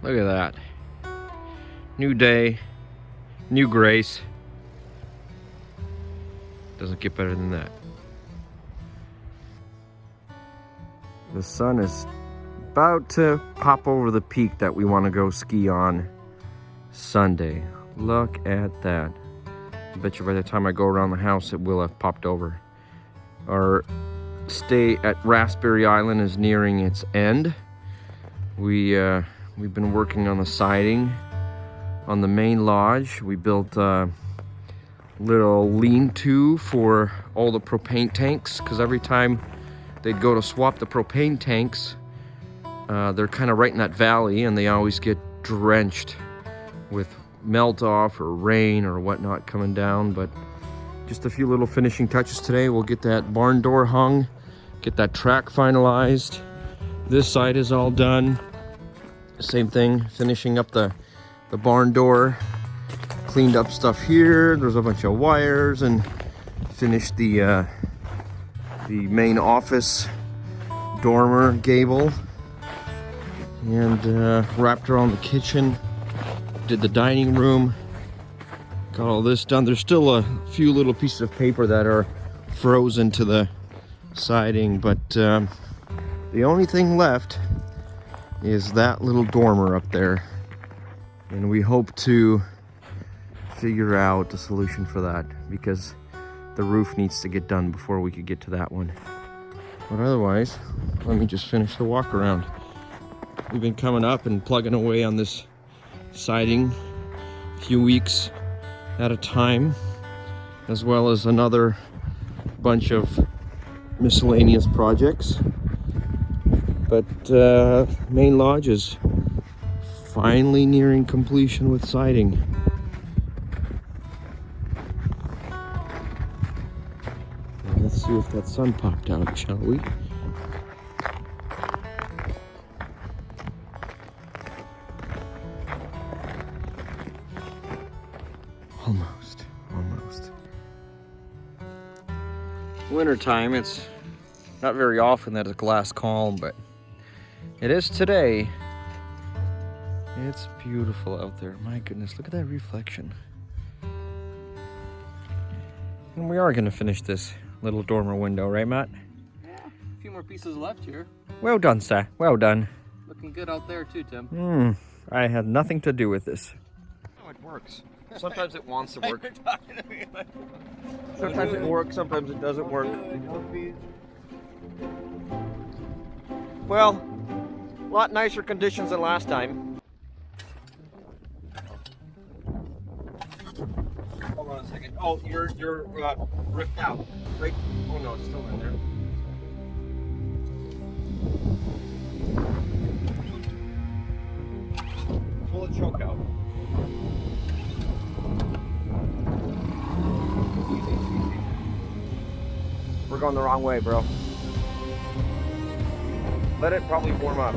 Look at that. New day, new grace. Doesn't get better than that. The sun is about to pop over the peak that we want to go ski on Sunday. Look at that. I bet you by the time I go around the house, it will have popped over. Our stay at Raspberry Island is nearing its end. We've been working on the siding on the main lodge. We built a little lean-to for all the propane tanks, because every time they'd go to swap the propane tanks, they're kind of right in that valley, and they always get drenched with melt off or rain or whatnot coming down. But just a few little finishing touches today. We'll get that barn door hung, get that track finalized. This side is all done. Same thing, finishing up the barn door. Cleaned up stuff here. There's a bunch of wires, and finished the main office dormer gable, and wrapped around the kitchen. Did the dining room. Got all this done. There's still a few little pieces of paper that are frozen to the siding, but the only thing left is that little dormer up there, and we hope to figure out a solution for that, because the roof needs to get done before we could get to that one. But otherwise, let me just finish the walk around. We've been coming up and plugging away on this siding a few weeks at a time, as well as another bunch of miscellaneous projects. But main lodge is finally nearing completion with siding. And let's see if that sun popped out, shall we? Almost. Wintertime, it's not very often that it's glass calm, but it is today. It's beautiful out there. My goodness, look at that reflection. And we are going to finish this little dormer window, right, Matt? Yeah, a few more pieces left here. Well done, sir. Well done. Looking good out there too, Tim. I had nothing to do with this. Oh, it works. Sometimes it wants to work. Sometimes it works, sometimes it doesn't work. Well, a lot nicer conditions than last time. Hold on a second. Oh, you're ripped out. Right? Oh no, it's still in there. Pull the choke out. We're going the wrong way, bro. Let it probably warm up.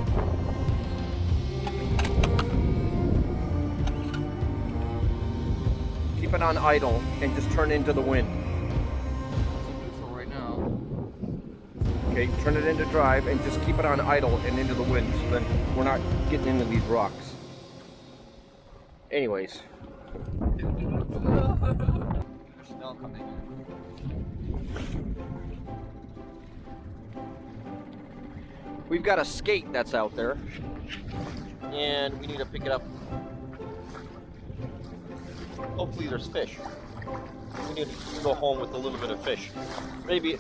Keep it on idle and just turn into the wind. It's neutral right now. Okay, turn it into drive and just keep it on idle and into the wind, so then we're not getting into these rocks. Anyways. There's smell coming in. We've got a skate that's out there, and we need to pick it up. Hopefully there's fish. We need to go home with a little bit of fish. Maybe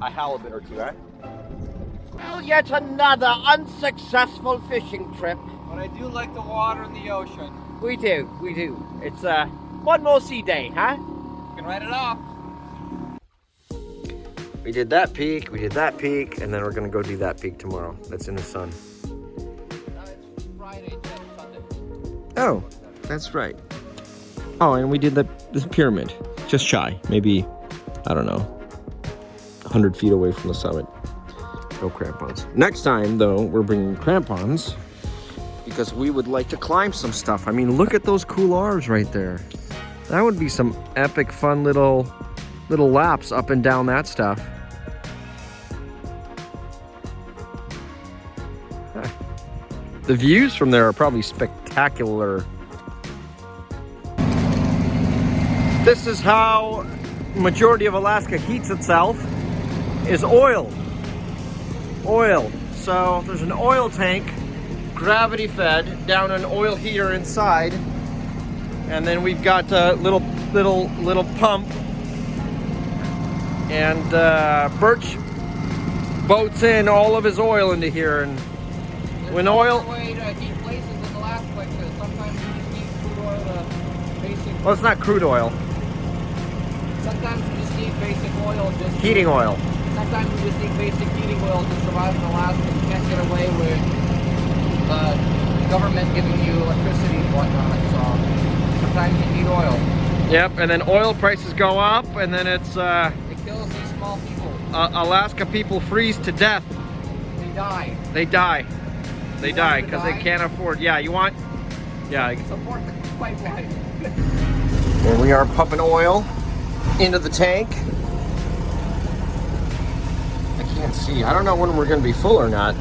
a halibut or two, eh? Well, yet another unsuccessful fishing trip. But I do like the water in the ocean. We do. It's one more sea day, huh? You can write it off. We did that peak, and then we're gonna go do that peak tomorrow. That's in the sun. It's Friday, Sunday. Oh, that's right. Oh, and we did the pyramid, just shy, maybe, I don't know, 100 feet away from the summit. No crampons. Next time, though, we're bringing crampons because we would like to climb some stuff. I mean, look at those couloirs right there. That would be some epic, fun little laps up and down that stuff. The views from there are probably spectacular. This is how majority of Alaska heats itself, is oil. Oil. So there's an oil tank, gravity fed, down an oil heater inside, and then we've got a little pump, and Birch boats in all of his oil into here, and when oil. Way to heat places in Alaska, because sometimes you just need crude oil to basic. Well, it's not crude oil. Sometimes you just need basic oil, just Heating oil. Sometimes you just need basic heating oil to survive in Alaska. You can't get away with the government giving you electricity and whatnot. So sometimes you need oil. Yep, and then oil prices go up, and then it's It kills these small people. Alaska people freeze to death. They die. They die. They You want die them to because they die? can't afford. Yeah, you want? Yeah. Support the pipeline. And we are pumping oil into the tank. I can't see. I don't know when we're going to be full or not.